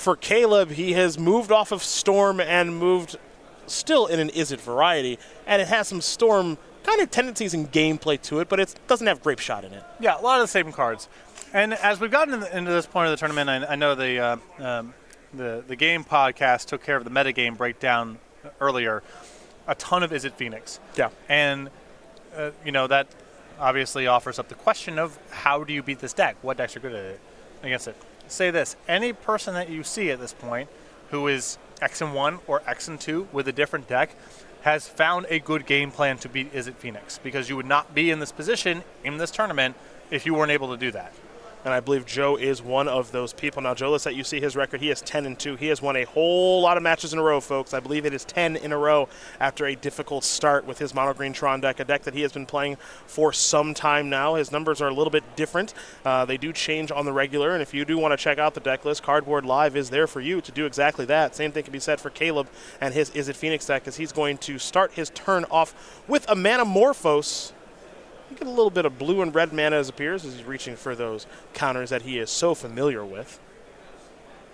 for Caleb, he has moved off of Storm and moved still in an Izzet variety, and it has some Storm kind of tendencies and gameplay to it, but it doesn't have Grape Shot in it. Yeah, a lot of the same cards. And as we've gotten into this point of the tournament, I know the game podcast took care of the metagame breakdown earlier. A ton of Izzet Phoenix. Yeah. And, that obviously offers up the question of how do you beat this deck? What decks are good at it against it? Say this. Any person that you see at this point who is X and 1 or X and 2 with a different deck has found a good game plan to beat Izzet Phoenix, because you would not be in this position in this tournament if you weren't able to do that. And I believe Joe is one of those people. Now, Joe, Lossett, you see his record. He is 10-2. He has won a whole lot of matches in a row, folks. I believe it is 10 in a row after a difficult start with his mono green Tron deck, a deck that he has been playing for some time now. His numbers are a little bit different. They do change on the regular, and if you do want to check out the deck list, Cardboard Live is there for you to do exactly that. Same thing can be said for Caleb and his Izzet Phoenix deck, as he's going to start his turn off with a Manamorphose. You get a little bit of blue and red mana as appears as he's reaching for those counters that he is so familiar with.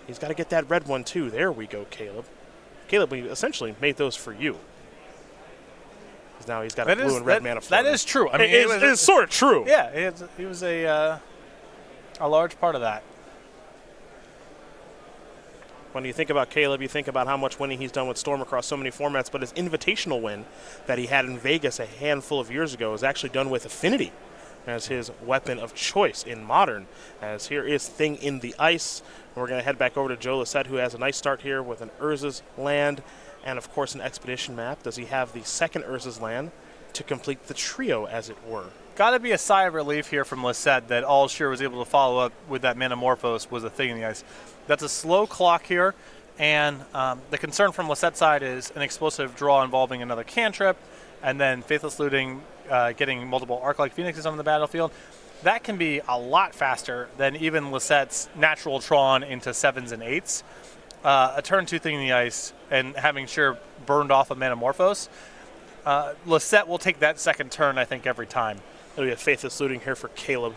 He's got to get that red one too. There we go, Caleb. Caleb, we essentially made those for you. Because now he's got a blue and red mana floater. That is true. I mean, it's sort of true. Yeah, he was a large part of that. When you think about Caleb, you think about how much winning he's done with Storm across so many formats, but his invitational win that he had in Vegas a handful of years ago is actually done with Affinity as his weapon of choice in Modern. As here is Thing in the Ice. And we're going to head back over to Joe Lossett, who has a nice start here with an Urza's land and, of course, an Expedition map. Does he have the second Urza's land to complete the trio, as it were? Got to be a sigh of relief here from Lossett that all Scherer was able to follow up with that Manamorphose was a Thing in the Ice. That's a slow clock here, and the concern from Lossett's side is an explosive draw involving another cantrip, and then Faithless Looting, getting multiple Arc-like Phoenixes on the battlefield. That can be a lot faster than even Lossett's natural Tron into 7s and 8s. A turn 2 Thing in the Ice and having Scherer burned off a Manamorphose. Lossett will take that second turn, I think, every time. It'll be a Faithless Looting here for Caleb.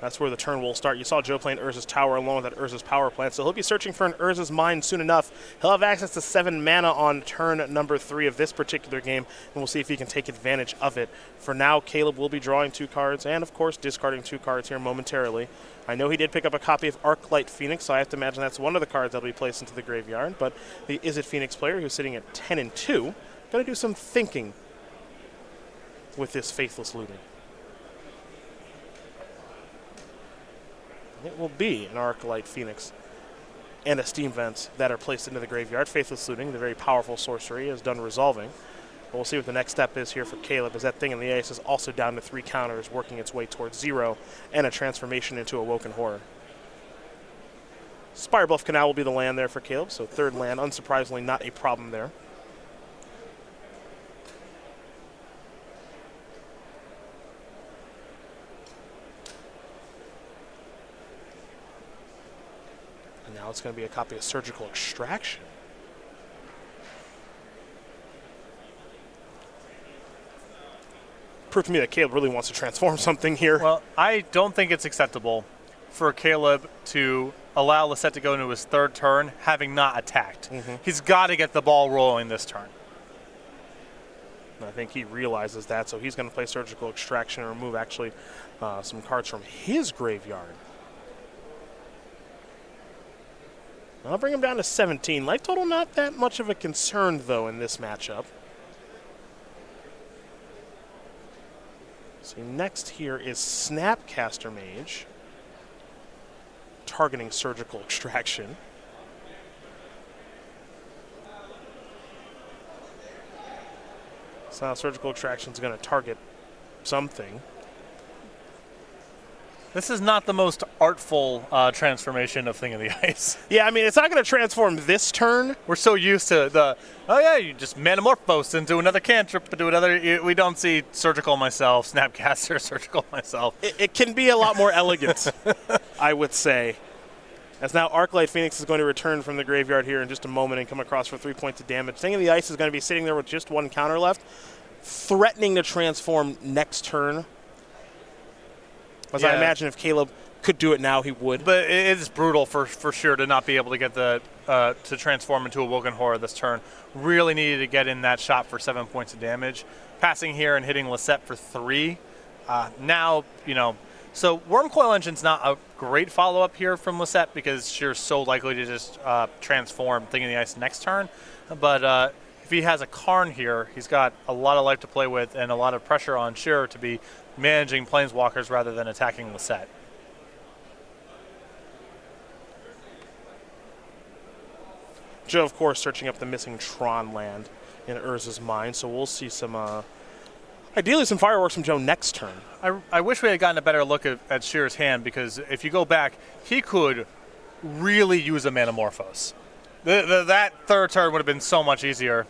That's where the turn will start. You saw Joe playing Urza's Tower along with that Urza's Power Plant, so he'll be searching for an Urza's Mine soon enough. He'll have access to 7 mana on turn number 3 of this particular game, and we'll see if he can take advantage of it. For now, Caleb will be drawing 2 cards and, of course, discarding 2 cards here momentarily. I know he did pick up a copy of Arclight Phoenix, so I have to imagine that's one of the cards that'll be placed into the graveyard, but the Izzet Phoenix player, who's sitting at 10-2, going to do some thinking with this Faithless Looting. It will be an Arclight Phoenix and a Steam Vent that are placed into the graveyard. Faithless Looting, the very powerful sorcery, is done resolving. But we'll see what the next step is here for Caleb, as that Thing in the Ice is also down to 3 counters, working its way towards 0 and a transformation into Awoken Horror. Spirebluff Canal will be the land there for Caleb, so 3rd land, unsurprisingly not a problem there. Now it's going to be a copy of Surgical Extraction. Proof to me that Caleb really wants to transform something here. Well, I don't think it's acceptable for Caleb to allow Lossett to go into his 3rd turn having not attacked. He's got to get the ball rolling this turn. I think he realizes that, so he's going to play Surgical Extraction and remove actually some cards from his graveyard. I'll bring him down to 17. Life total not that much of a concern, though, in this matchup. So next here is Snapcaster Mage, targeting Surgical Extraction. So now Surgical Extraction is going to target something. This is not the most artful transformation of Thing in the Ice. Yeah, I mean, it's not going to transform this turn. We're so used to the, you just Manamorphose into another cantrip, do another. We don't see Surgical Myself, Snapcaster, Surgical Myself. It can be a lot more elegant, I would say. As now Arclight Phoenix is going to return from the graveyard here in just a moment and come across for 3 points of damage. Thing in the Ice is going to be sitting there with just 1 counter left, threatening to transform next turn. As I imagine if Caleb could do it now, he would. But it is brutal for sure to not be able to get the to transform into a Woken Horror this turn. Really needed to get in that shot for 7 points of damage. Passing here and hitting Lossett for 3. Now, so Worm Coil Engine's not a great follow-up here from Lossett because Scheer's so likely to just transform Thing in the Ice next turn. But if he has a Karn here, he's got a lot of life to play with and a lot of pressure on Scherer to be managing Planeswalkers rather than attacking Lossett. Joe, of course, searching up the missing Tron land in Urza's mind, so we'll see some, ideally some fireworks from Joe next turn. I wish we had gotten a better look at Scherer's hand, because if you go back, he could really use a Manamorphose. That third turn would have been so much easier,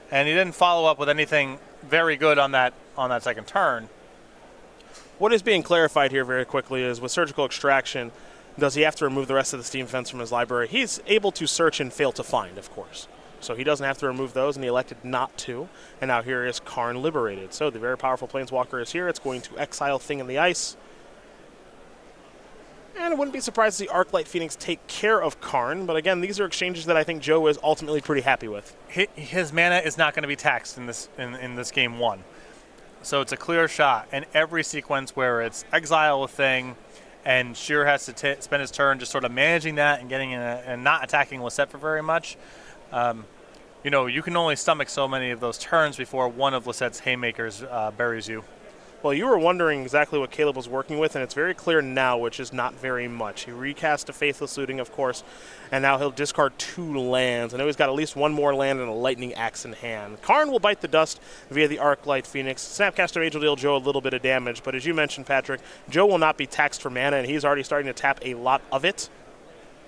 and he didn't follow up with anything very good on that second turn. What is being clarified here very quickly is with Surgical Extraction, does he have to remove the rest of the Steam Fence from his library? He's able to search and fail to find, of course. So he doesn't have to remove those, and he elected not to. And now here is Karn liberated. So the very powerful Planeswalker is here. It's going to exile Thing in the Ice. And I wouldn't be surprised to see Arclight Phoenix take care of Karn. But again, these are exchanges that I think Joe is ultimately pretty happy with. His mana is not going to be taxed in this game 1. So it's a clear shot. And every sequence where it's exile a thing, and Scherer has to spend his turn just sort of managing that and getting in and not attacking Lossett for very much. You can only stomach so many of those turns before one of Lossett's haymakers buries you. Well, you were wondering exactly what Caleb was working with, and it's very clear now, which is not very much. He recast a Faithless Looting, of course, and now he'll discard 2 lands. I know he's got at least 1 more land and a Lightning Axe in hand. Karn will bite the dust via the Arclight Phoenix. Snapcaster Mage will deal Joe a little bit of damage, but as you mentioned, Patrick, Joe will not be taxed for mana, and he's already starting to tap a lot of it.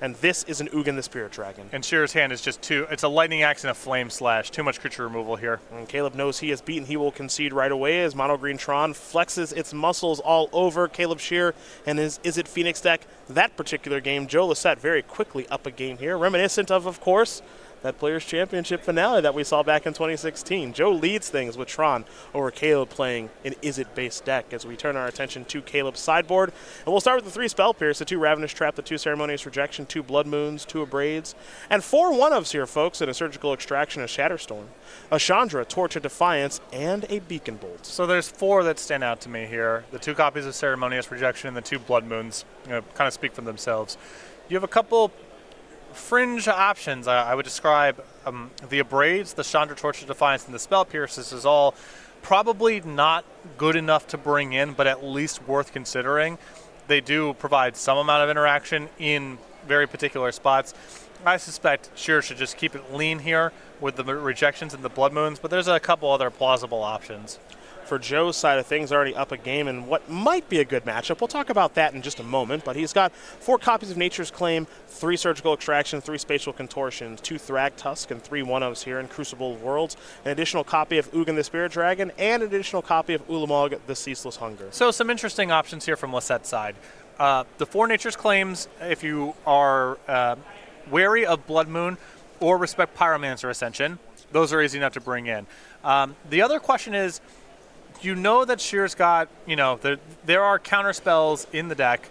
And this is an Ugin the Spirit Dragon. And Scherer's hand is just it's a Lightning Axe and a Flame Slash. Too much creature removal here. And Caleb knows he is beaten. He will concede right away as Mono Green Tron flexes its muscles all over Caleb Scherer and his Izzet Phoenix deck. That particular game, Joe Lossett very quickly up a game here. Reminiscent of course, that Players' Championship finale that we saw back in 2016. Joe leads things with Tron over Caleb playing an Izzet-based deck as we turn our attention to Caleb's sideboard. And we'll start with the 3 Spell Pierce, the 2 Ravenous Trap, the 2 Ceremonious Rejection, 2 Blood Moons, 2 Abrades, and 4 1-ofs here, folks, in a Surgical Extraction, a Shatterstorm, a Chandra, Torch of Defiance, and a Beacon Bolt. So there's 4 that stand out to me here. The 2 copies of Ceremonious Rejection and the 2 Blood Moons kind of speak for themselves. You have a couple fringe options. I would describe the Abrades, the Chandra, Torch of Defiance, and the Spell Pierces is all probably not good enough to bring in, but at least worth considering. They do provide some amount of interaction in very particular spots. I suspect Scherer should just keep it lean here with the rejections and the Blood Moons, but there's a couple other plausible options. For Joe's side of things, already up a game in what might be a good matchup. We'll talk about that in just a moment, but he's got 4 copies of Nature's Claim, 3 Surgical Extraction, 3 Spatial Contortions, 2 Thrag Tusk, and 3 1-ofs here in Crucible of Worlds, an additional copy of Ugin the Spirit Dragon, and an additional copy of Ulamog the Ceaseless Hunger. So some interesting options here from Lossett's side. The 4 Nature's Claims, if you are wary of Blood Moon or respect Pyromancer Ascension, those are easy enough to bring in. The other question is, you know that Scherer's got, there are counter spells in the deck.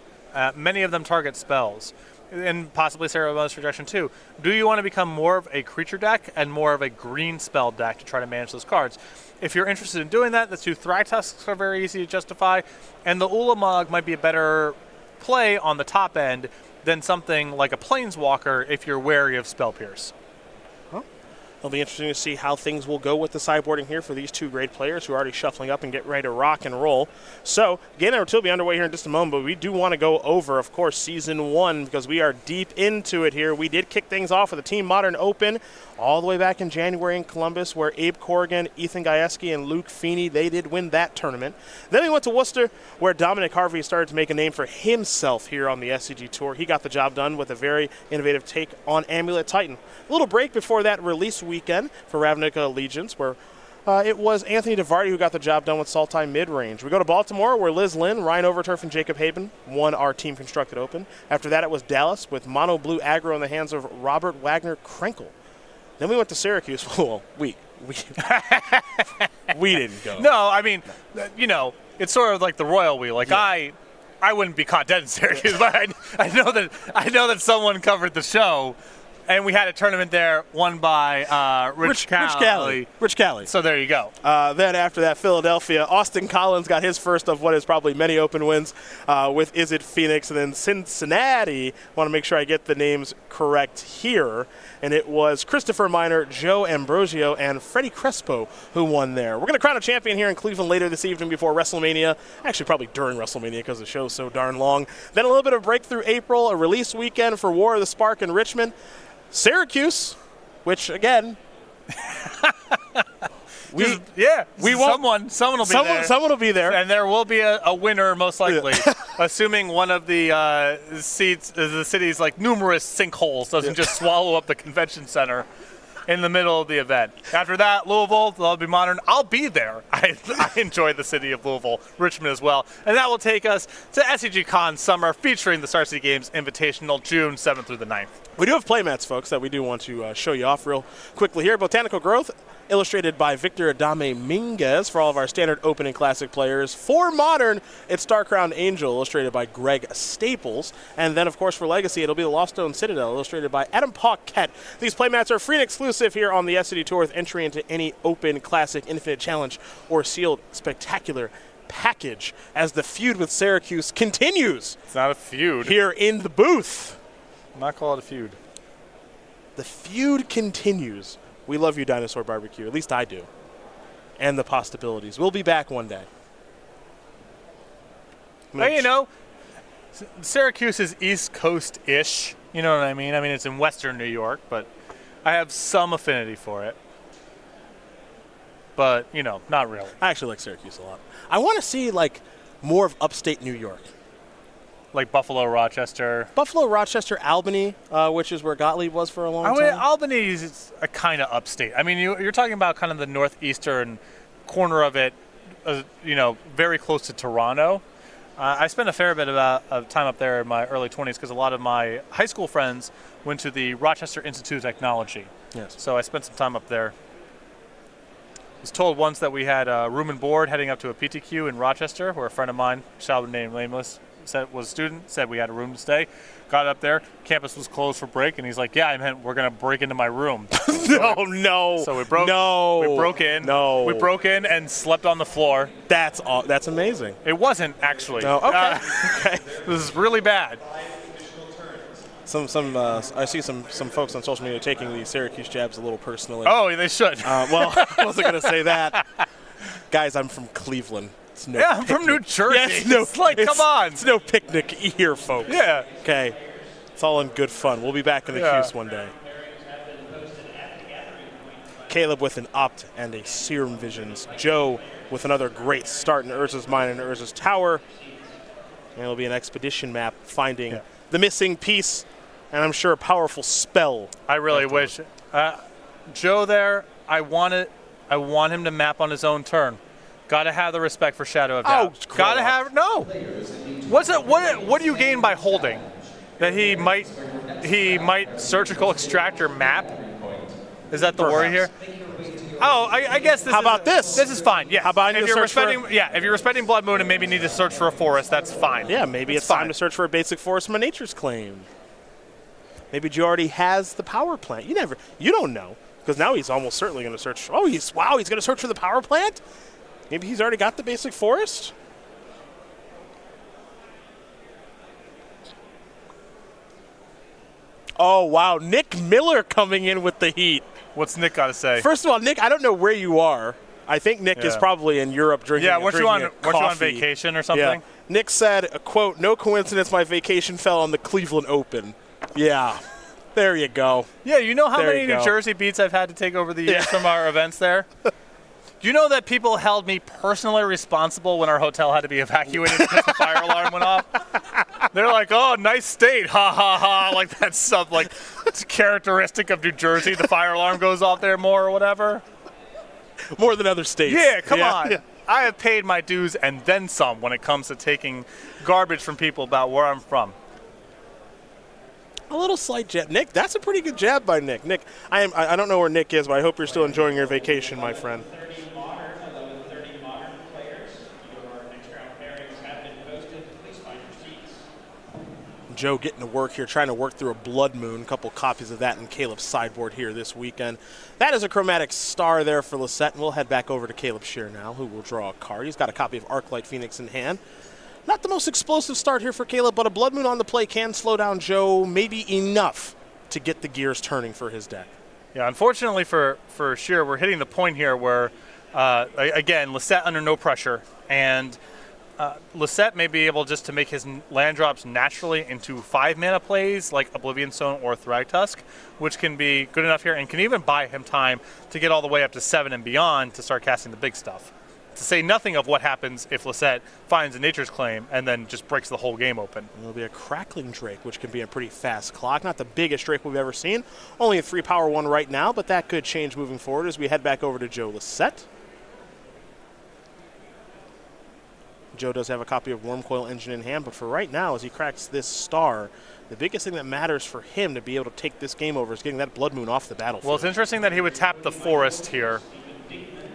Many of them target spells, and possibly Ceremonious Rejection too. Do you want to become more of a creature deck and more of a green spell deck to try to manage those cards? If you're interested in doing that, the 2 Thrag Tusks are very easy to justify, and the Ulamog might be a better play on the top end than something like a Planeswalker if you're wary of Spell Pierce. It'll be interesting to see how things will go with the sideboarding here for these 2 great players who are already shuffling up and get ready to rock and roll. So, game number 2 will be underway here in just a moment, but we do want to go over, of course, Season 1 because we are deep into it here. We did kick things off with the Team Modern Open all the way back in January in Columbus where Abe Corrigan, Ethan Gajewski, and Luke Feeney, they did win that tournament. Then we went to Worcester where Dominic Harvey started to make a name for himself here on the SCG Tour. He got the job done with a very innovative take on Amulet Titan. A little break before that release weekend for Ravnica Allegiance where it was Anthony DeVarty who got the job done with Sultai Midrange. We go to Baltimore where Liz Lynn, Ryan Overturf, and Jacob Haben won our Team Constructed Open. After that, it was Dallas with Mono Blue Aggro in the hands of Robert Wagner Krenkel. Then we went to Syracuse. Well, we didn't go. No, I mean, it's sort of like the royal we. Yeah. I wouldn't be caught dead in Syracuse, but I know that someone covered the show, and we had a tournament there won by Rich Cali. Rich Cali. So there you go. Then after that, Philadelphia, Austin Collins got his first of what is probably many open wins with Is It Phoenix. And then Cincinnati, want to make sure I get the names correct here. And it was Christopher Miner, Joe Ambrosio, and Freddie Crespo who won there. We're going to crown a champion here in Cleveland later this evening before WrestleMania. Actually, probably during WrestleMania because the show's so darn long. Then a little bit of break through April, a release weekend for War of the Spark in Richmond. Syracuse, which, again... Someone will be there. Someone will be there. And there will be a winner, most likely, assuming one of the seats, the city's like numerous sinkholes, doesn't just swallow up the convention center in the middle of the event. After that, Louisville, they'll be modern. I'll be there. I enjoy the city of Louisville, Richmond as well. And that will take us to SCGCon Summer, featuring the Star City Games Invitational, June 7th through the 9th. We do have playmats, folks, that we do want to show you off real quickly here. Botanical Growth, illustrated by Victor Adame Minguez for all of our standard open and classic players. For modern, it's Star Crowned Angel, illustrated by Greg Staples. And then, of course, for Legacy, it'll be the Lost Stone Citadel, illustrated by Adam Paquette. These playmats are free and exclusive here on the SCD Tour with entry into any open, classic, infinite challenge, or sealed spectacular package as the feud with Syracuse continues. It's not a feud. Here in the booth. I'm not call it a feud. The feud continues. We love you, Dinosaur Barbecue. At least I do. And the possibilities. We'll be back one day. Hey, you know, Syracuse is East Coast-ish. You know what I mean? I mean, it's in Western New York, but I have some affinity for it. But, you know, not really. I actually like Syracuse a lot. I want to see, like, more of upstate New York. Like Buffalo, Rochester. Buffalo, Rochester, Albany, which is where Gottlieb was for a long time. Albany is a kind of upstate. I mean, you're talking about kind of the northeastern corner of it, you know, very close to Toronto. I spent a fair bit of time up there in my early 20s because a lot of my high school friends went to the Rochester Institute of Technology. Yes. So I spent some time up there. I was told once that we had room and board heading up to a PTQ in Rochester, where a friend of mine, shall remain nameless, was a student, said we had a room to stay. Got up there, campus was closed for break, and he's like, yeah, I meant we're going to break into my room. No. So we broke in. No. We broke in and slept on the floor. That's amazing. It wasn't, actually. No. Okay. Okay. This is really bad. I see some folks on social media taking the Syracuse jabs a little personally. Oh, they should. Well, I wasn't going to say that. Guys, I'm from Cleveland. I'm from New Jersey. Come on. It's no picnic here, folks. Yeah. Okay. It's all in good fun. We'll be back in the Cuse one day. Caleb with an Opt and a Serum Visions. Joe with another great start in Urza's Mine and Urza's Tower. And it'll be an expedition map finding the missing piece, and I'm sure a powerful spell. I really wish. Joe there, I want him to map on his own turn. Got to have the respect for Shadow of Doubt. Got to have What do you gain by holding? That he might surgical extract your map? Is that the worry here? Oh, I guess this. How about this? This is fine. Yeah. How about if you're respecting Blood Moon and maybe need to search for a forest, that's fine. Yeah, maybe it's time to search for a basic forest from a nature's claim. Maybe Joe already has the power plant. You don't know, because now he's almost certainly going to search. He's going to search for the power plant. Maybe he's already got the basic forest. Oh, wow. Nick Miller coming in with the heat. What's Nick got to say? First of all, Nick, I don't know where you are. I think Nick is probably in Europe drinking weren't you on vacation or something? Yeah. Nick said, quote, no coincidence my vacation fell on the Cleveland Open. Yeah. There you go. Yeah, you know how many New Jersey beats I've had to take over the years from our events there? Do you know that people held me personally responsible when our hotel had to be evacuated because the fire alarm went off? They're like, oh, nice state, ha, ha, ha. Like, that's stuff, like, it's characteristic of New Jersey. The fire alarm goes off there more or whatever. More than other states. Yeah, come on. Yeah. I have paid my dues and then some when it comes to taking garbage from people about where I'm from. A little slight jab. Nick, that's a pretty good jab by Nick. Nick, I don't know where Nick is, but I hope you're still enjoying your vacation, my friend. Joe getting to work here, trying to work through a Blood Moon. A couple copies of that in Caleb's sideboard here this weekend. That is a chromatic star there for Lossett, and we'll head back over to Caleb Scherer now, who will draw a card. He's got a copy of Arclight Phoenix in hand. Not the most explosive start here for Caleb, but a Blood Moon on the play can slow down Joe maybe enough to get the gears turning for his deck. Yeah, unfortunately for Scherer, we're hitting the point here where, again, Lossett under no pressure, and Lossett may be able just to make his land drops naturally into 5-mana plays like Oblivion Stone or Thragtusk, which can be good enough here and can even buy him time to get all the way up to 7 and beyond to start casting the big stuff. To say nothing of what happens if Lossett finds a Nature's Claim and then just breaks the whole game open. It'll be a Crackling Drake, which can be a pretty fast clock. Not the biggest Drake we've ever seen. Only a 3-power one right now, but that could change moving forward as we head back over to Joe Lossett. Joe does have a copy of Wormcoil Engine in hand, but for right now, as he cracks this star, the biggest thing that matters for him to be able to take this game over is getting that Blood Moon off the battlefield. Well, it's interesting that he would tap the Forest here.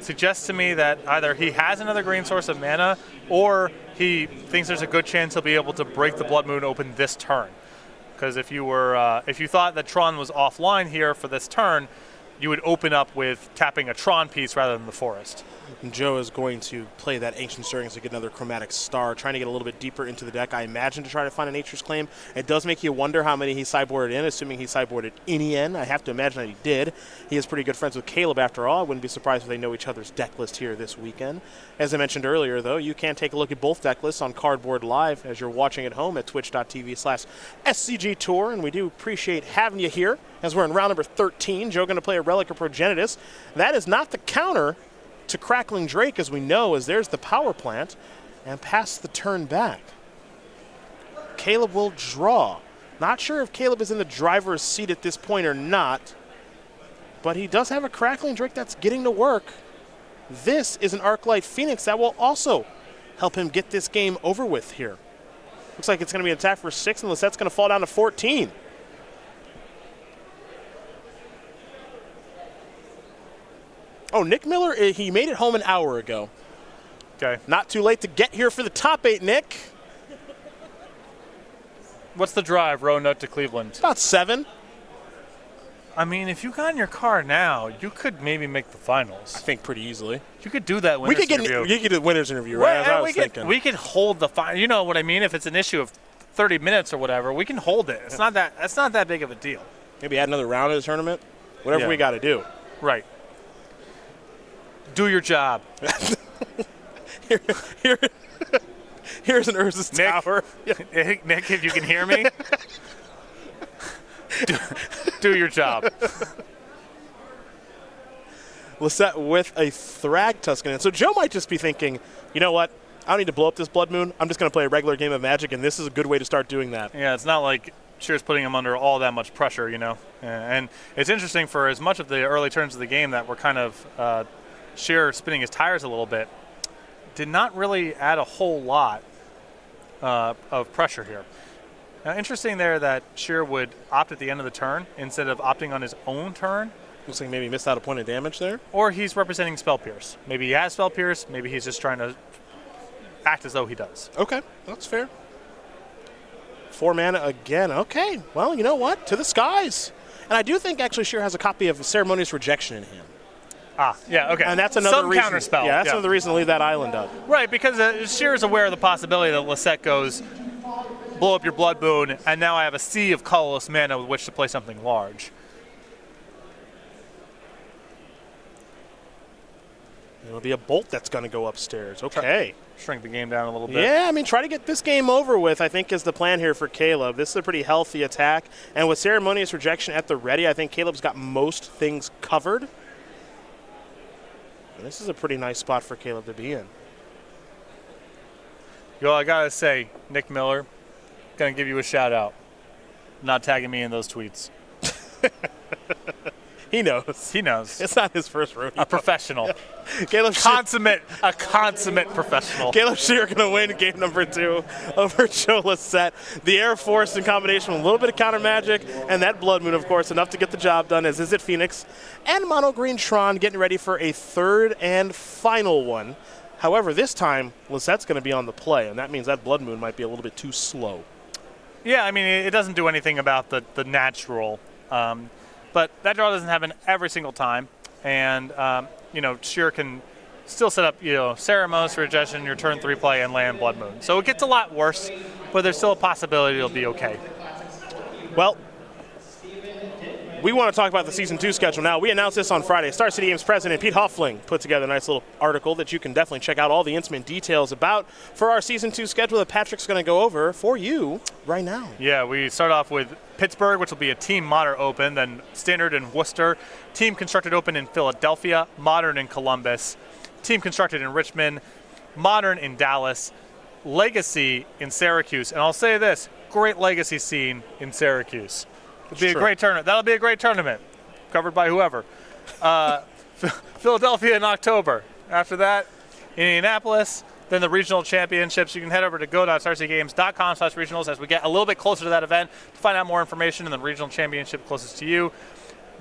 Suggests to me that either he has another green source of mana, or he thinks there's a good chance he'll be able to break the Blood Moon open this turn. Because if you thought that Tron was offline here for this turn, you would open up with tapping a Tron piece rather than the Forest. And Joe is going to play that Ancient Stirrings to get another Chromatic Star, trying to get a little bit deeper into the deck, I imagine, to try to find a Nature's Claim. It does make you wonder how many he sideboarded in, assuming he sideboarded any in. I have to imagine that he did. He is pretty good friends with Caleb, after all. I wouldn't be surprised if they know each other's deck list here this weekend. As I mentioned earlier, though, you can take a look at both deck lists on Cardboard Live as you're watching at home at twitch.tv/SCG Tour, and we do appreciate having you here as we're in round number 13. Joe going to play a Relic of Progenitus. That is not the counter to Crackling Drake, as we know, as there's the power plant, and pass the turn back. Caleb will draw. Not sure if Caleb is in the driver's seat at this point or not, but he does have a Crackling Drake that's getting to work. This is an Arclight Phoenix that will also help him get this game over with here. Looks like it's going to be an attack for 6, and Lossett's going to fall down to 14. Oh, Nick Miller, he made it home an hour ago. Okay. Not too late to get here for the top 8, Nick. What's the drive, Roanoke to Cleveland? About 7. I mean, if you got in your car now, you could maybe make the finals. I think pretty easily. You could do that winner's interview. We could get a winner's interview, right? That's what I was thinking. We could hold the final. You know what I mean? If it's an issue of 30 minutes or whatever, we can hold it. It's not that big of a deal. Maybe add another round of the tournament. Whatever we got to do. Right. Do your job. Here's an Urza's Tower. Nick, if you can hear me, do your job. Lossett with a Thragtusk in it. So Joe might just be thinking, you know what? I don't need to blow up this Blood Moon. I'm just going to play a regular game of Magic, and this is a good way to start doing that. Yeah, it's not like Scheer's putting him under all that much pressure, you know. And it's interesting for as much of the early turns of the game that were kind of Scherer spinning his tires a little bit, did not really add a whole lot of pressure here. Now, interesting there that Scherer would opt at the end of the turn instead of opting on his own turn. Looks like maybe he missed out a point of damage there. Or he's representing Spell Pierce. Maybe he has Spell Pierce. Maybe he's just trying to act as though he does. Okay, that's fair. 4 mana again. Okay, well, you know what? To the skies. And I do think actually Scherer has a copy of Ceremonious Rejection in hand. Ah, yeah, okay. And that's another reason. Counterspell. Yeah, that's another reason to leave that island up. Right, because Scheer's aware of the possibility that Lossett goes, blow up your Blood Moon, and now I have a sea of colorless mana with which to play something large. It'll be a Bolt that's going to go upstairs. Okay. Shrink the game down a little bit. Yeah, I mean, try to get this game over with, I think, is the plan here for Caleb. This is a pretty healthy attack. And with Ceremonious Rejection at the ready, I think Caleb's got most things covered. And this is a pretty nice spot for Caleb to be in. Yo, I got to say, Nick Miller, going to give you a shout-out. Not tagging me in those tweets. He knows. He knows. It's not his first rodeo. A professional. Caleb A consummate professional. Caleb Scherer going to win game number 2 over Joe Lossett. The Air Force in combination with a little bit of counter magic and that Blood Moon, of course, enough to get the job done, as is it Phoenix and Mono Green Tron getting ready for a third and final one. However, this time, Lossett's going to be on the play, and that means that Blood Moon might be a little bit too slow. Yeah, I mean, it doesn't do anything about the natural. But that draw doesn't happen every single time. And, Scherer can still set up, Ceremos, Rejection, your turn 3 play, and land Blood Moon. So it gets a lot worse, but there's still a possibility it'll be okay. Well, we want to talk about the Season 2 schedule now. We announced this on Friday. Star City Games president Pete Hoffling put together a nice little article that you can definitely check out all the intimate details about for our Season 2 schedule that Patrick's going to go over for you right now. Yeah, we start off with Pittsburgh, which will be a Team Modern Open, then Standard in Worcester, Team Constructed Open in Philadelphia, Modern in Columbus, Team Constructed in Richmond, Modern in Dallas, Legacy in Syracuse. And I'll say this, great Legacy scene in Syracuse. It'll be a great tournament. That'll be a great tournament, covered by whoever. Philadelphia in October. After that, Indianapolis, then the regional championships. You can head over to go.starcitygames.com/regionals as we get a little bit closer to that event to find out more information and the regional championship closest to you.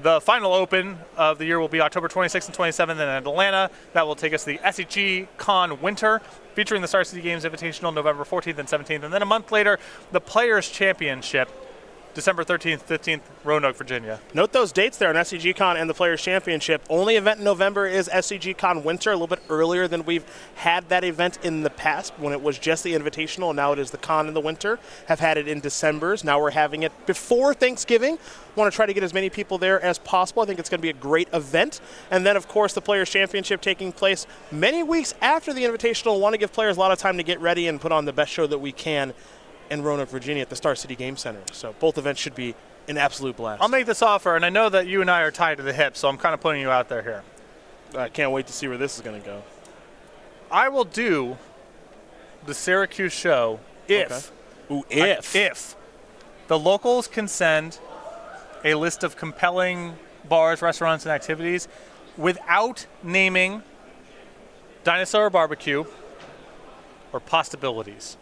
The final Open of the year will be October 26th and 27th in Atlanta. That will take us to the SCGCLE Winter, featuring the Star City Games Invitational November 14th and 17th. And then a month later, the Players' Championship, December 13th, 15th, Roanoke, Virginia. Note those dates there on SCGCon and the Players' Championship. Only event in November is SCGCon Winter, a little bit earlier than we've had that event in the past when it was just the Invitational, and now it is the Con in the Winter. Have had it in Decembers. Now we're having it before Thanksgiving. Want to try to get as many people there as possible. I think it's going to be a great event. And then, of course, the Players' Championship taking place many weeks after the Invitational. Want to give players a lot of time to get ready and put on the best show that we can in Roanoke, Virginia at the Star City Game Center. So both events should be an absolute blast. I'll make this offer, and I know that you and I are tied to the hip, so I'm kind of putting you out there here. I can't wait to see where this is going to go. I will do the Syracuse show if the locals can send a list of compelling bars, restaurants, and activities without naming Dinosaur Barbecue or Possibilities.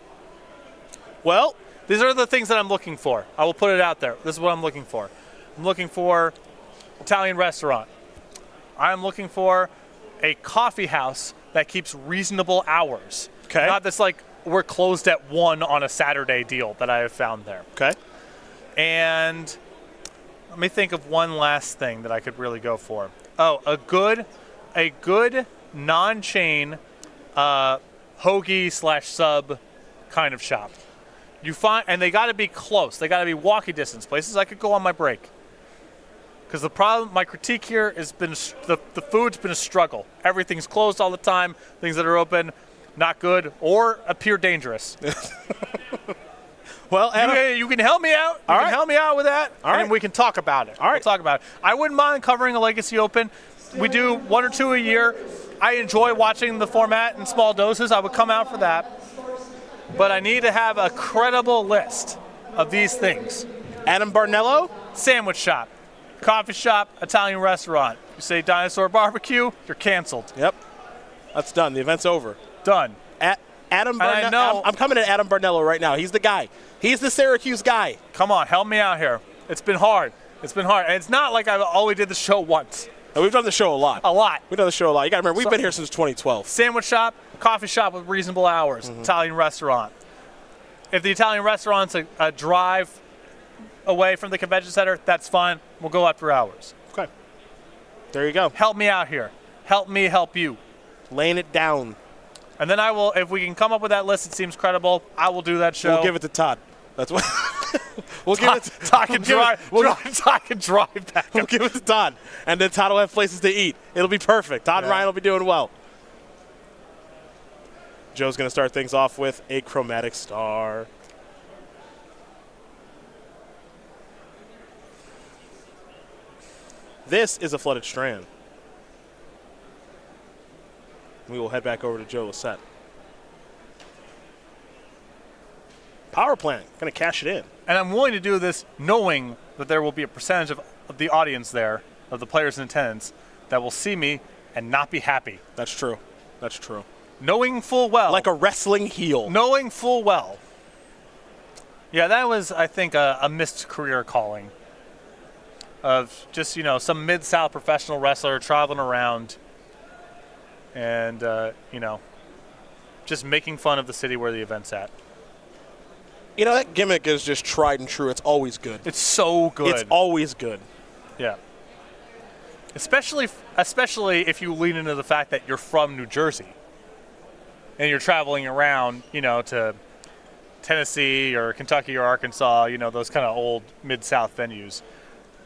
Well, these are the things that I'm looking for. I will put it out there. This is what I'm looking for. I'm looking for Italian restaurant. I'm looking for a coffee house that keeps reasonable hours. Okay. Not this like we're closed at 1 on a Saturday deal that I have found there. Okay. And let me think of one last thing that I could really go for. Oh, a good non-chain hoagie/sub kind of shop. You find, and they got to be close. They got to be walking distance places I could go on my break. Because the problem, my critique here has been the food's been a struggle. Everything's closed all the time. Things that are open, not good, or appear dangerous. Well, Adam, you can help me out. You can help me out with that, and we can talk about it. All right. We'll talk about it. I wouldn't mind covering a Legacy Open. We do 1 or 2 a year. I enjoy watching the format in small doses. I would come out for that. But I need to have a credible list of these things. Adam Barnello? Sandwich shop, coffee shop, Italian restaurant. You say Dinosaur Barbecue, you're canceled. Yep. That's done. The event's over. Done. Adam Barnello. I'm coming at Adam Barnello right now. He's the guy. He's the Syracuse guy. Come on, help me out here. It's been hard. And it's not like I only did the show once. No, we've done the show a lot. We've done the show a lot. You got to remember, we've been here since 2012. Sandwich shop, coffee shop with reasonable hours, Italian restaurant. If the Italian restaurant's a drive away from the convention center, that's fine. We'll go after hours. Okay. There you go. Help me out here. Help me help you. Laying it down. And then I will, if we can come up with that list, it seems credible, I will do that show. We'll give it to Todd. That's what. We'll give it to Todd. Todd can drive back. We'll give it to Todd. And then Todd will have places to eat. It'll be perfect. Todd and Ryan will be doing well. Joe's going to start things off with a chromatic star. This is a flooded strand. We will head back over to Joe Lossett. Power plant, going to cash it in. And I'm willing to do this knowing that there will be a percentage of the audience there, of the players in attendance, that will see me and not be happy. That's true. That's true. Knowing full well. Like a wrestling heel. Knowing full well. Yeah, that was, I think, a missed career calling. Of just, some Mid-South professional wrestler traveling around and, just making fun of the city where the event's at. You know, that gimmick is just tried and true. It's always good. It's so good. It's always good. Yeah. Especially if you lean into the fact that you're from New Jersey and you're traveling around, to Tennessee or Kentucky or Arkansas, those kind of old Mid-South venues,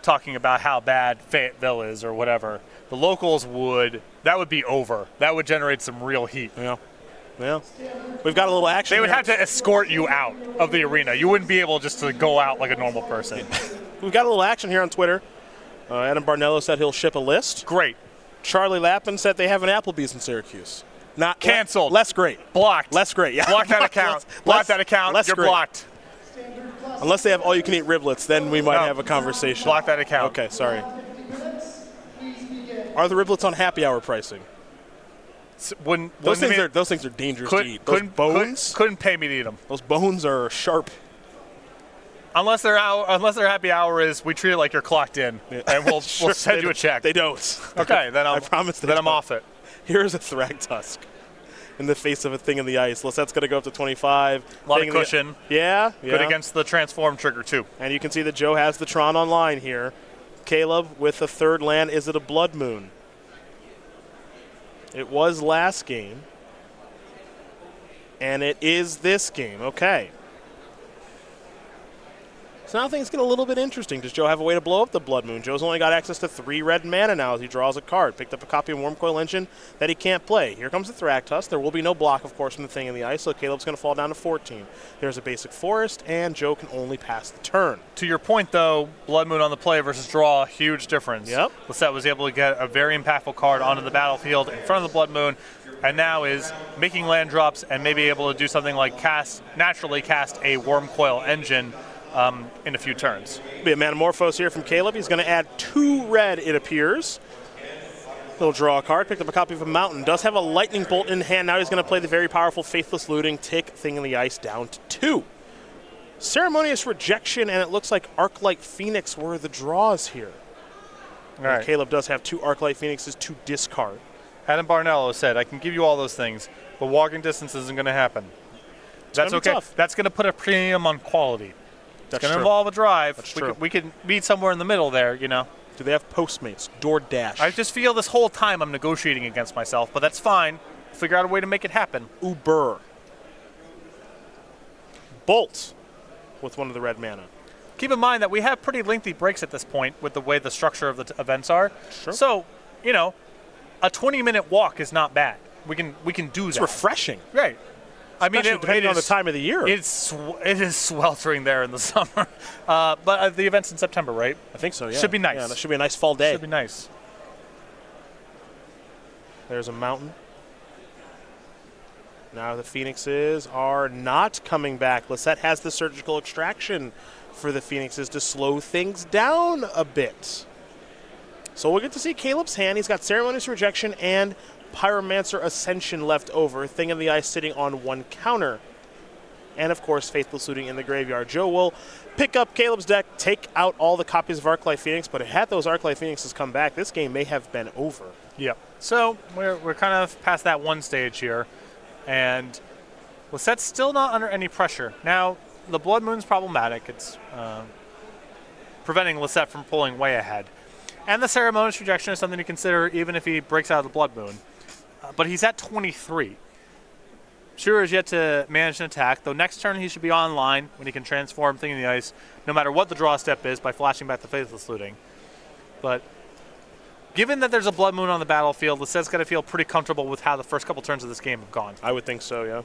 talking about how bad Fayetteville is or whatever. The locals that would be over. That would generate some real heat. Yeah. Yeah. We've got a little action. They would here. have to escort you out of the arena. You wouldn't be able just to go out like a normal person. We've got a little action here on Twitter. Adam Barnello said he'll ship a list. Great. Charlie Lappin said they have an Applebee's in Syracuse. Not canceled. Less great. Blocked. Less great. Yeah. Block that account. Block that account. Less You're great. blocked. Unless they have all-you-can-eat riblets, then we might have a conversation. Block that account. Okay, sorry. Are the riblets on happy hour pricing? Those things are dangerous to eat. Those bones couldn't pay me to eat them. Those bones are sharp. Unless their happy hour is we treat it like you're clocked in, and we'll send you a check. They don't. Okay, then I promise. Then I'm off it. Here's a Thragtusk in the face of a thing in the ice. Lossette's going to go up to 25. A lot of cushion. Yeah. Good against the transform trigger too. And you can see that Joe has the Tron online here. Caleb with the third land. Is it a Blood Moon? It was last game. And it is this game. Okay. So now things get a little bit interesting. Does Joe have a way to blow up the Blood Moon? Joe's only got access to 3 red mana now as he draws a card. Picked up a copy of Wormcoil Engine that he can't play. Here comes the Thragtusk. There will be no block, of course, from the thing in the ice, so Caleb's going to fall down to 14. There's a basic forest, and Joe can only pass the turn. To your point, though, Blood Moon on the play versus draw, huge difference. Yep. Lossett was able to get a very impactful card onto the battlefield in front of the Blood Moon, and now is making land drops and maybe able to do something like naturally cast a Wormcoil Engine in a few turns. Be a Manamorphose here from Caleb. He's going to add 2 red, it appears. He'll draw a card. Picked up a copy of a Mountain. Does have a Lightning Bolt in hand. Now he's going to play the very powerful Faithless Looting. Tick Thing in the Ice down to 2. Ceremonious Rejection, and it looks like Arclight Phoenix were the draws here. All right. Caleb does have 2 Arclight Phoenixes to discard. Adam Barnello said, I can give you all those things, but walking distance isn't going to happen. That's okay. Tough. That's going to put a premium on quality. It's going to true. involve a drive. That's true. We could meet somewhere in the middle there, Do they have Postmates? DoorDash? I just feel this whole time I'm negotiating against myself, but that's fine. Figure out a way to make it happen. Uber. Bolt with 1 of the red mana. Keep in mind that we have pretty lengthy breaks at this point with the way the structure of the events are. Sure. So, a 20-minute walk is not bad. We can do that. It's refreshing. Right. I mean, depending on the time of the year. It is sweltering there in the summer. But the event's in September, right? I think so, yeah. Should be nice. Yeah, that should be a nice fall day. Should be nice. There's a Mountain. Now the Phoenixes are not coming back. Lossett has the Surgical Extraction for the Phoenixes to slow things down a bit. So we'll get to see Caleb's hand. He's got Ceremonious Rejection and Pyromancer Ascension left over. Thing in the Ice sitting on 1 counter. And, of course, Faithless Looting in the graveyard. Joe will pick up Caleb's deck, take out all the copies of Arclight Phoenix, but had those Arclight Phoenixes come back, this game may have been over. Yep. So we're kind of past that one stage here. And Lossette's still not under any pressure. Now, the Blood Moon's problematic. It's preventing Lossett from pulling way ahead. And the Ceremonious Rejection is something to consider even if he breaks out of the Blood Moon. But he's at 23. Scherer is yet to manage an attack, though next turn he should be online when he can transform Thing in the Ice, no matter what the draw step is, by flashing back the Faithless Looting. But given that there's a Blood Moon on the battlefield, Lossette's got to feel pretty comfortable with how the first couple turns of this game have gone. I would think so, yeah.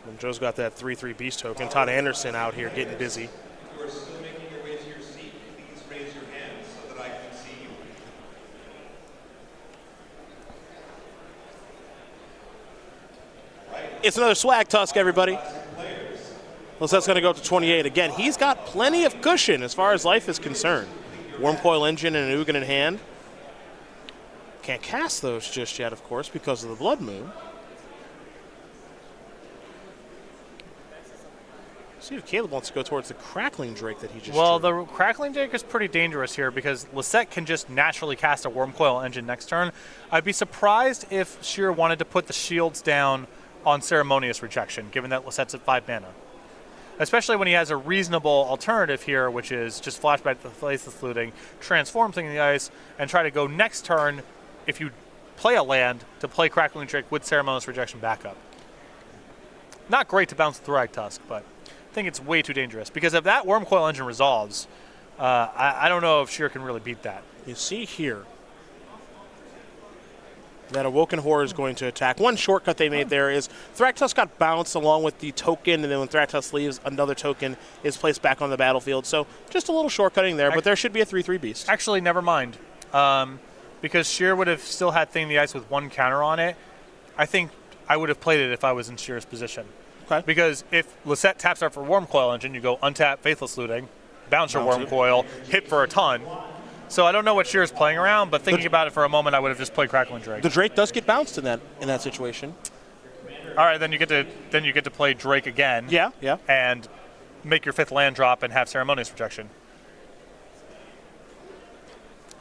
And Joe's got that 3/3 Beast token. Todd Anderson out here getting busy. It's another Swag Tusk, everybody. Lossette's going to go up to 28. Again, he's got plenty of cushion as far as life is concerned. Wormcoil Engine and an Ugin in hand. Can't cast those just yet, of course, because of the Blood Moon. See if Caleb wants to go towards the Crackling Drake that he just Well, drew. the Crackling Drake is pretty dangerous here because Lossett can just naturally cast a Wormcoil Engine next turn. I'd be surprised if Scherer wanted to put the shields down on Ceremonious Rejection, given that Lossett's at 5 mana. Especially when he has a reasonable alternative here, which is just flashback to the Faceless Looting, transform something in the ice, and try to go next turn, if you play a land, to play Crackling Drake with Ceremonious Rejection backup. Not great to bounce the Thrag Tusk, but I think it's way too dangerous. Because if that Wormcoil Engine resolves, I don't know if Scherer can really beat that. You see here that Awoken Horror is going to attack. One shortcut they made there is Thragtusk got bounced along with the token, and then when Thragtusk leaves, another token is placed back on the battlefield. So just a little shortcutting there, but there should be a 3/3 beast. Actually, never mind. Because Scherer would have still had Thing in the Ice with 1 counter on it. I think I would have played it if I was in Scherer's position. Okay. Because if Lossett taps out for Wormcoil Engine, you go untap Faithless Looting, bounce your Wormcoil, hit for a ton. So I don't know what Scherer's playing around, but thinking about it for a moment, I would have just played Crackling Drake. The Drake does get bounced in that situation. All right, then you get to play Drake again. Yeah. And make your 5th land drop and have Ceremonious Rejection.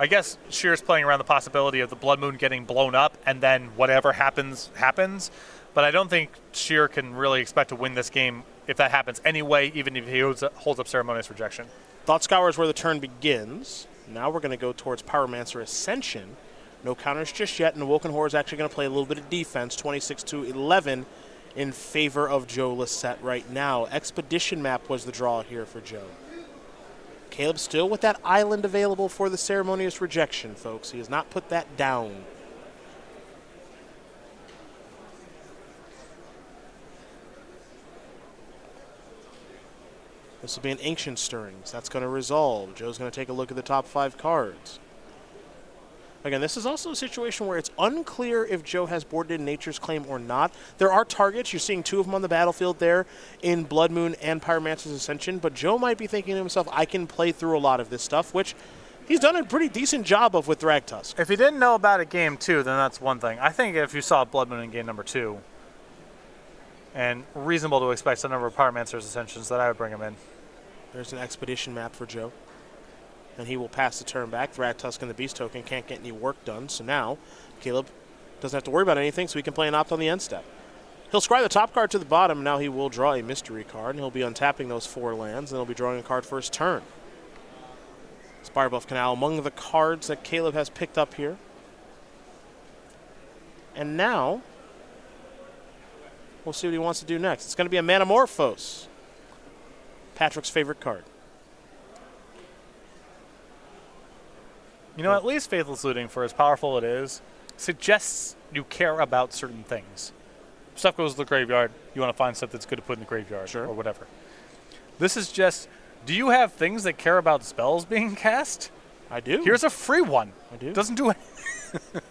I guess Scherer's playing around the possibility of the Blood Moon getting blown up and then whatever happens, happens. But I don't think Scherer can really expect to win this game if that happens anyway, even if he holds up Ceremonious Rejection. Thought Scour is where the turn begins. Now we're going to go towards Pyromancer Ascension. No counters just yet, and Awoken Horror is actually going to play a little bit of defense, 26-11 in favor of Joe Lossett right now. Expedition Map was the draw here for Joe. Caleb still with that island available for the Ceremonious Rejection, folks. He has not put that down. This will be an Ancient Stirrings. That's going to resolve. Joe's going to take a look at the top 5 cards. Again, this is also a situation where it's unclear if Joe has boarded in Nature's Claim or not. There are targets. You're seeing 2 of them on the battlefield there in Blood Moon and Pyromancer's Ascension, but Joe might be thinking to himself, I can play through a lot of this stuff, which he's done a pretty decent job of with Thragtusk. If you didn't know about it game 2, then that's one thing. I think if you saw Blood Moon in game number 2, and reasonable to expect some number of Pyromancer's Ascensions, that I would bring him in. There's an Expedition Map for Joe. And he will pass the turn back. Thragtusk and the Beast token can't get any work done. So now Caleb doesn't have to worry about anything, so he can play an Opt on the end step. He'll scry the top card to the bottom. Now he will draw a mystery card, and he'll be untapping those 4 lands, and he'll be drawing a card for his turn. Spirebluff Canal among the cards that Caleb has picked up here. And now we'll see what he wants to do next. It's going to be a Manamorphose, Patrick's favorite card. You know, at least Faithless Looting, for as powerful it is, suggests you care about certain things. Stuff goes to the graveyard, you want to find stuff that's good to put in the graveyard, or whatever. This is just, do you have things that care about spells being cast? I do. Here's a free one. I do. Doesn't do anything.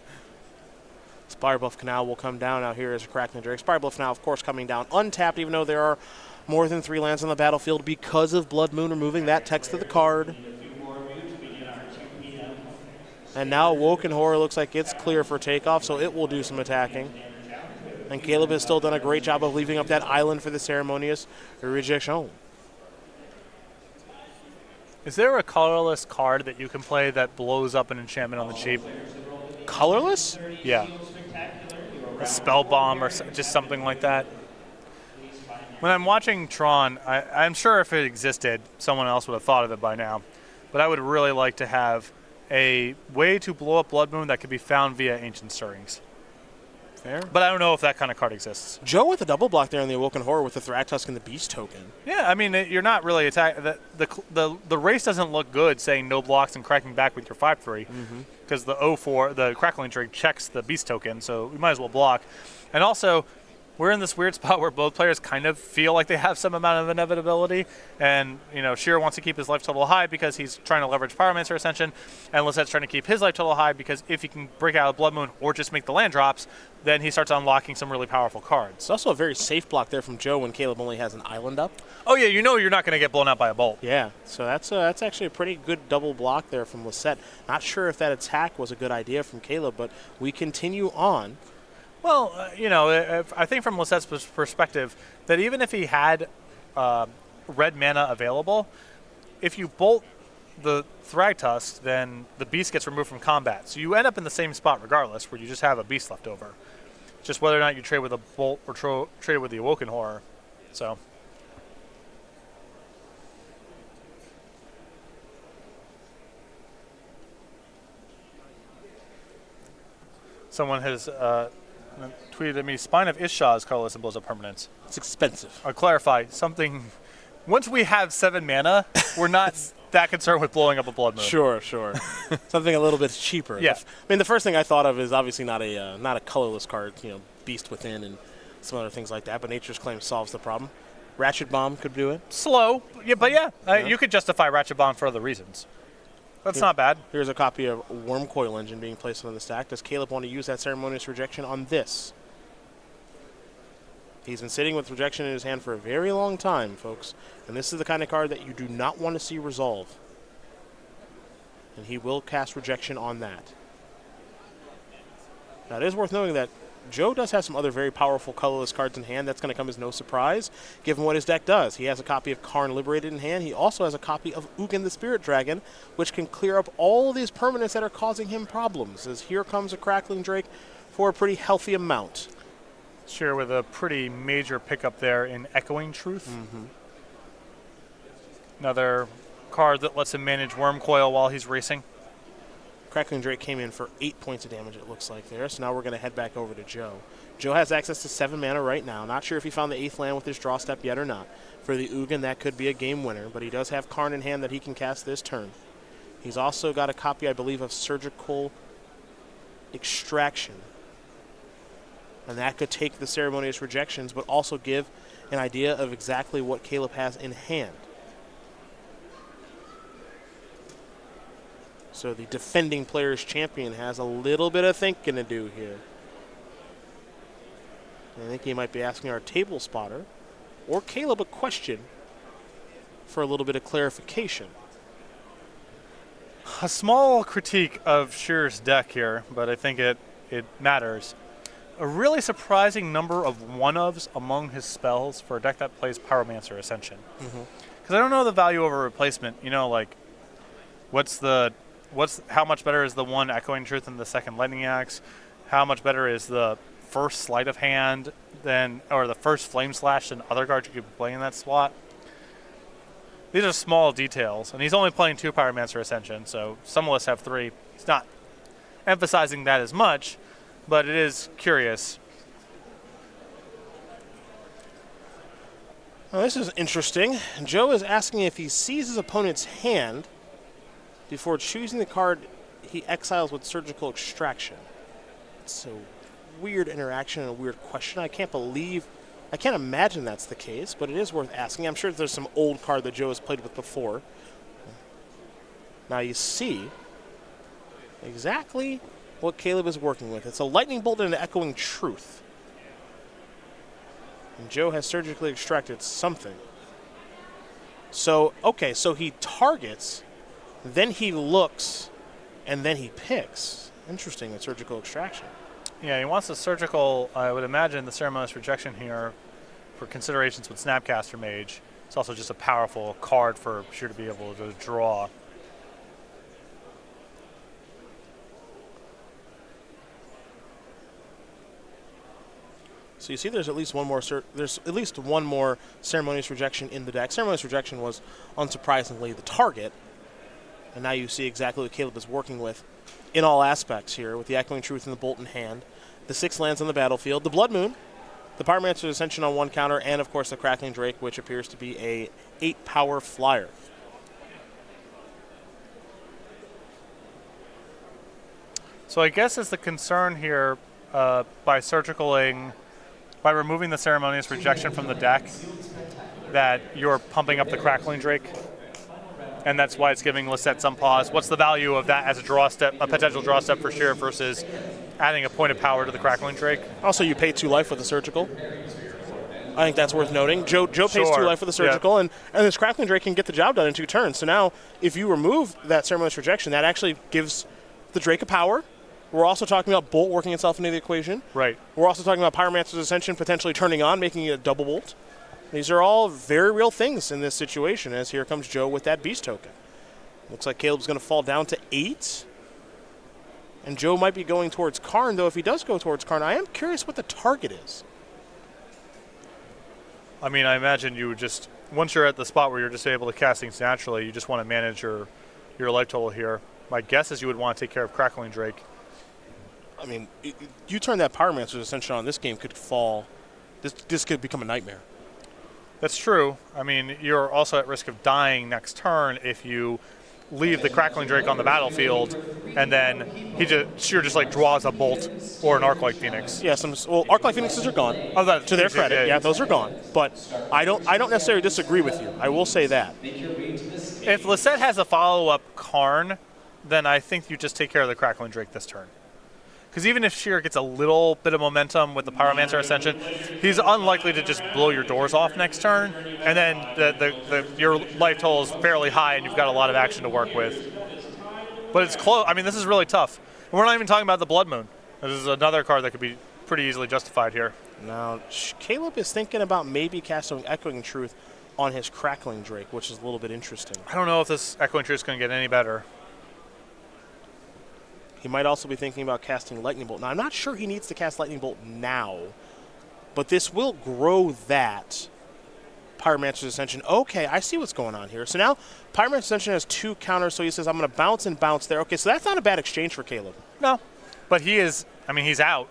Spirebluff Canal will come down out here as a Crackling Drake. Spirebluff Canal, of course, coming down untapped, even though there are more than 3 lands on the battlefield because of Blood Moon removing that text of the card. And now Awoken Horror looks like it's clear for takeoff, so it will do some attacking. And Caleb has still done a great job of leaving up that island for the Ceremonious Rejection. Is there a colorless card that you can play that blows up an enchantment on the cheap? Colorless? Yeah. A spell bomb or just something like that. When I'm watching Tron, I'm sure if it existed, someone else would have thought of it by now. But I would really like to have a way to blow up Blood Moon that could be found via Ancient Stirrings. Fair. But I don't know if that kind of card exists. Joe with a double block there on the Awoken Horror with the Thragtusk and the Beast token. Yeah, I mean, you're not really attacking. The race doesn't look good saying no blocks and cracking back with your 5/3 because the 0/4, the Crackling Drake checks the Beast token, so we might as well block. And also, we're in this weird spot where both players kind of feel like they have some amount of inevitability. And, you know, Scherer wants to keep his life total high because he's trying to leverage Pyromancer Ascension. And Lossett's trying to keep his life total high because if he can break out of Blood Moon or just make the land drops, then he starts unlocking some really powerful cards. It's also a very safe block there from Joe when Caleb only has an island up. Oh, yeah, you know you're not going to get blown out by a bolt. Yeah, so that's actually a pretty good double block there from Lossett. Not sure if that attack was a good idea from Caleb, but we continue on. Well, you know, I think from Lossett's perspective that even if he had red mana available, if you bolt the Thragtusk, then the Beast gets removed from combat. So you end up in the same spot regardless, where you just have a Beast left over. just whether or not you trade with a Bolt or trade with the Awoken Horror. So. Someone has tweeted at me, Spine of Ishaw's colorless and blows up permanents. It's expensive. I'll clarify something. Once we have 7 mana, we're not that concerned with blowing up a Blood Moon. Sure. Something a little bit cheaper. Yeah. I mean, the first thing I thought of is obviously not a colorless card, Beast Within and some other things like that, but Nature's Claim solves the problem. Ratchet Bomb could do it. Slow, but you could justify Ratchet Bomb for other reasons. That's not bad. Here's a copy of Wormcoil Engine being placed on the stack. Does Caleb want to use that Ceremonious Rejection on this? He's been sitting with Rejection in his hand for a very long time, folks. And this is the kind of card that you do not want to see resolve. And he will cast Rejection on that. Now, it is worth noting that Joe does have some other very powerful colorless cards in hand. That's going to come as no surprise, given what his deck does. He has a copy of Karn Liberated in hand. He also has a copy of Ugin the Spirit Dragon, which can clear up all these permanents that are causing him problems, as here comes a Crackling Drake for a pretty healthy amount. Scherer with a pretty major pickup there in Echoing Truth. Mm-hmm. Another card that lets him manage Wormcoil while he's racing. Crackling Drake came in for 8 points of damage, it looks like there. So now we're going to head back over to Joe. Joe has access to 7 mana right now. Not sure if he found the 8th land with his draw step yet or not. For the Ugin, that could be a game winner, but he does have Karn in hand that he can cast this turn. He's also got a copy, I believe, of Surgical Extraction. And that could take the Ceremonious Rejections, but also give an idea of exactly what Caleb has in hand. So the defending player's champion has a little bit of thinking to do here. I think he might be asking our table spotter or Caleb a question for a little bit of clarification. A small critique of Scherer's deck here, but I think it matters. A really surprising number of one-ofs among his spells for a deck that plays Pyromancer Ascension. Because I don't know the value of a replacement. Like, how much better is the one Echoing Truth than the second Lightning Axe? How much better is the first Sleight of Hand or the first Flame Slash than other cards you could play in that slot? These are small details, and he's only playing 2 Pyromancer Ascension, so some of us have 3. He's not emphasizing that as much, but it is curious. Well, this is interesting. Joe is asking if he sees his opponent's hand before choosing the card he exiles with Surgical Extraction. It's a weird interaction and a weird question. I can't imagine that's the case, but it is worth asking. I'm sure there's some old card that Joe has played with before. Now you see exactly what Caleb is working with. It's a Lightning Bolt and an Echoing Truth. And Joe has surgically extracted something. So, okay, so he targets, then he looks, and then he picks. Interesting, with Surgical Extraction. Yeah, he wants the surgical, I would imagine the Ceremonious Rejection here for considerations with Snapcaster Mage. It's also just a powerful card for Scherer to be able to draw. So you see there's at least one more Ceremonious Rejection in the deck. Ceremonious Rejection was, unsurprisingly, the target. And now you see exactly what Caleb is working with in all aspects here, with the Echoing Truth and the Bolt in hand. The 6 lands on the battlefield. The Blood Moon, the Pyromancer's Ascension on 1 counter, and, of course, the Crackling Drake, which appears to be a 8-power flyer. So I guess is the concern here by removing the Ceremonious Rejection from the deck that you're pumping up the Crackling Drake, and that's why it's giving Lossett some pause. What's the value of that as a potential draw step for Scherer versus adding a point of power to the Crackling Drake? Also, you pay 2 life with the Surgical. I think that's worth noting. Joe pays 2 life with the Surgical, and this Crackling Drake can get the job done in 2 turns. So now, if you remove that Ceremonious Rejection, that actually gives the Drake a power. We're also talking about Bolt working itself into the equation. Right. We're also talking about Pyromancer's Ascension potentially turning on, making it a double Bolt. These are all very real things in this situation, as here comes Joe with that Beast token. Looks like Caleb's going to fall down to 8. And Joe might be going towards Karn, though if he does go towards Karn, I am curious what the target is. I mean, I imagine you would just, once you're at the spot where you're just able to cast things naturally, you just want to manage your life total here. My guess is you would want to take care of Crackling Drake. I mean, you turn that Pyromancer's Ascension on, this game could fall. This could become a nightmare. That's true. I mean, you're also at risk of dying next turn if you leave the Crackling Drake on the battlefield, and then Scherer just like draws a bolt or an Arc-like Phoenix. Yeah, Arc-like Phoenixes are gone. Oh, to their credit, yeah, those are gone. But I don't necessarily disagree with you. I will say that. If Lossett has a follow-up Karn, then I think you just take care of the Crackling Drake this turn. Because even if Scherer gets a little bit of momentum with the Pyromancer Ascension, he's unlikely to just blow your doors off next turn, and then your life total is fairly high and you've got a lot of action to work with. But it's close. I mean, this is really tough. And we're not even talking about the Blood Moon. This is another card that could be pretty easily justified here. Now, Caleb is thinking about maybe casting Echoing Truth on his Crackling Drake, which is a little bit interesting. I don't know if this Echoing Truth is going to get any better. He might also be thinking about casting Lightning Bolt. Now, I'm not sure he needs to cast Lightning Bolt now, but this will grow that Pyromancer's Ascension. Okay, I see what's going on here. So now Pyromancer's Ascension has 2 counters, so he says, I'm going to bounce and bounce there. Okay, so that's not a bad exchange for Caleb. No, but he's out.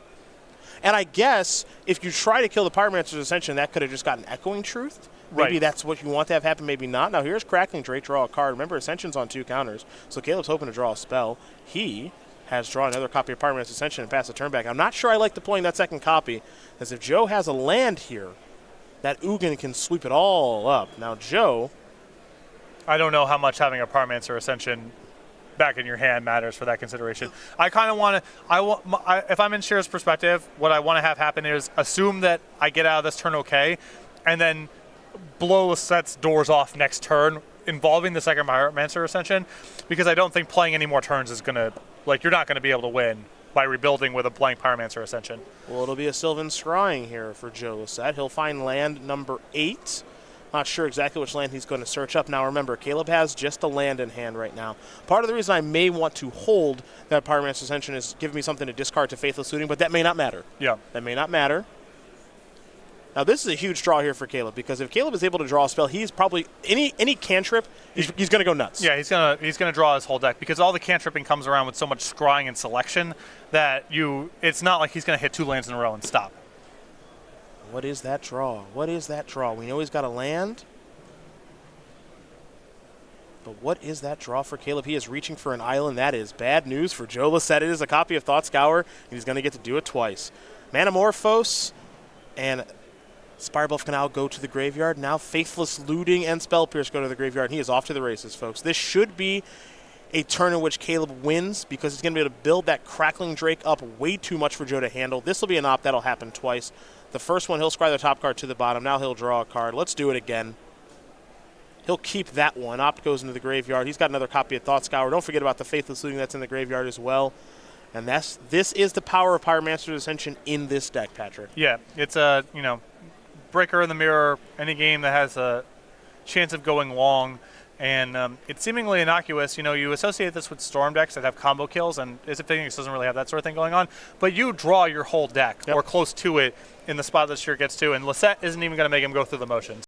And I guess if you try to kill the Pyromancer's Ascension, that could have just gotten Echoing Truth. Maybe Right. that's what you want to have happen, maybe not. Now, here's Crackling Drake, draw a card. Remember, Ascension's on 2 counters, so Caleb's hoping to draw a spell. He has drawn another copy of Pyromancer's Ascension and pass the turn back. I'm not sure I like deploying that second copy, as if Joe has a land here, that Ugin can sweep it all up. Now, Joe... I don't know how much having a Pyromancer Ascension back in your hand matters for that consideration. I kind of want to, if I'm in Scherer's perspective, what I want to have happen is assume that I get out of this turn okay, and then blow Lossett's doors off next turn, involving the second Pyromancer Ascension, because I don't think playing any more turns is going to, you're not going to be able to win by rebuilding with a blank Pyromancer Ascension. Well, it'll be a Sylvan Scrying here for Joe Lossett. He'll find land number 8. Not sure exactly which land he's going to search up. Now, remember, Caleb has just a land in hand right now. Part of the reason I may want to hold that Pyromancer Ascension is giving me something to discard to Faithless Looting, but that may not matter. Yeah. That may not matter. Now, this is a huge draw here for Caleb, because if Caleb is able to draw a spell, he's probably any cantrip, he's going to go nuts. Yeah, he's gonna draw his whole deck, because all the cantripping comes around with so much scrying and selection that it's not like he's going to hit 2 lands in a row and stop. What is that draw? What is that draw? We know he's got a land. But what is that draw for Caleb? He is reaching for an island. That is bad news for Joe Lossett. It is a copy of Thought Scour, and he's going to get to do it twice. Manamorphose and Spirebluff Canal go to the graveyard. Now Faithless Looting and Spell Pierce go to the graveyard, and he is off to the races, folks. This should be a turn in which Caleb wins, because he's going to be able to build that Crackling Drake up way too much for Joe to handle. This will be an opt. That'll happen twice. The first one, he'll scry the top card to the bottom. Now he'll draw a card. Let's do it again. He'll keep that one. Opt goes into the graveyard. He's got another copy of Thought Scour. Don't forget about the Faithless Looting that's in the graveyard as well. And this is the power of Pyromancer's Ascension in this deck, Patrick. Yeah, it's a, breaker in the mirror, any game that has a chance of going long, and it's seemingly innocuous. You associate this with Storm decks that have combo kills, and Izzet Phoenix doesn't really have that sort of thing going on, but you draw your whole deck, or close to it, in the spot that Scherer gets to, and Lossett isn't even going to make him go through the motions.